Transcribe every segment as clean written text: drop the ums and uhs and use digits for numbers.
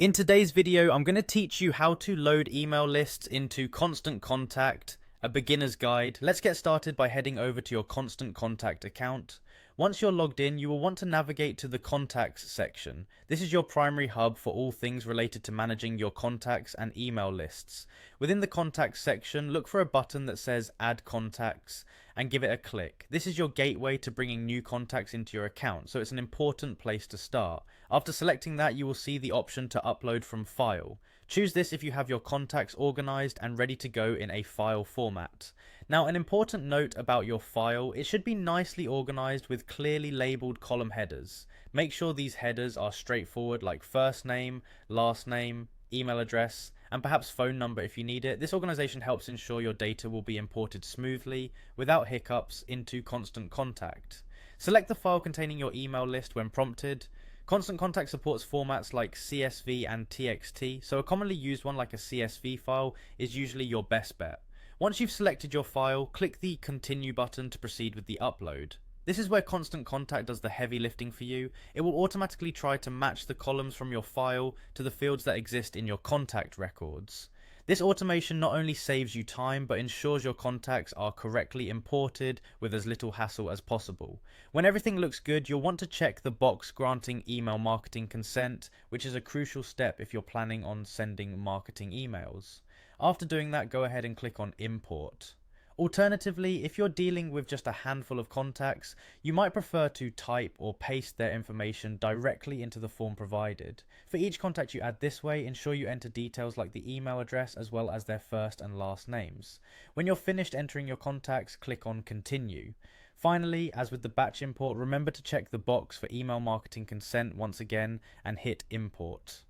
In today's video, I'm going to teach you how to load email lists into Constant Contact, a beginner's guide. Let's get started by heading over to your Constant Contact account. Once you're logged in, you will want to navigate to the Contacts section. This is your primary hub for all things related to managing your contacts and email lists. Within the Contacts section, look for a button that says Add Contacts and give it a click. This is your gateway to bringing new contacts into your account, so it's an important place to start. After selecting that, you will see the option to upload from file. Choose this if you have your contacts organized and ready to go in a file format. Now, an important note about your file, it should be nicely organized with clearly labeled column headers. Make sure these headers are straightforward, like first name, last name, email address, and perhaps phone number if you need it. This organization helps ensure your data will be imported smoothly without hiccups into Constant Contact. Select the file containing your email list when prompted. Constant Contact supports formats like CSV and TXT, so a commonly used one like a CSV file is usually your best bet. Once you've selected your file, click the Continue button to proceed with the upload. This is where Constant Contact does the heavy lifting for you. It will automatically try to match the columns from your file to the fields that exist in your contact records. This automation not only saves you time, but ensures your contacts are correctly imported with as little hassle as possible. When everything looks good, you'll want to check the box granting email marketing consent, which is a crucial step if you're planning on sending marketing emails. After doing that, go ahead and click on Import. Alternatively, if you're dealing with just a handful of contacts, you might prefer to type or paste their information directly into the form provided. For each contact you add this way, ensure you enter details like the email address as well as their first and last names. When you're finished entering your contacts, click on Continue. Finally, as with the batch import, remember to check the box for email marketing consent once again and hit Import.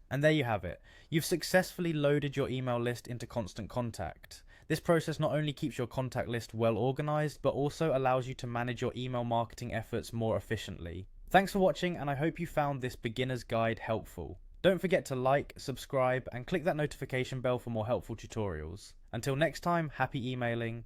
And there you have it. You've successfully loaded your email list into Constant Contact. This process not only keeps your contact list well organized, but also allows you to manage your email marketing efforts more efficiently. Thanks for watching, and I hope you found this beginner's guide helpful. Don't forget to like, subscribe, and click that notification bell for more helpful tutorials. Until next time, happy emailing.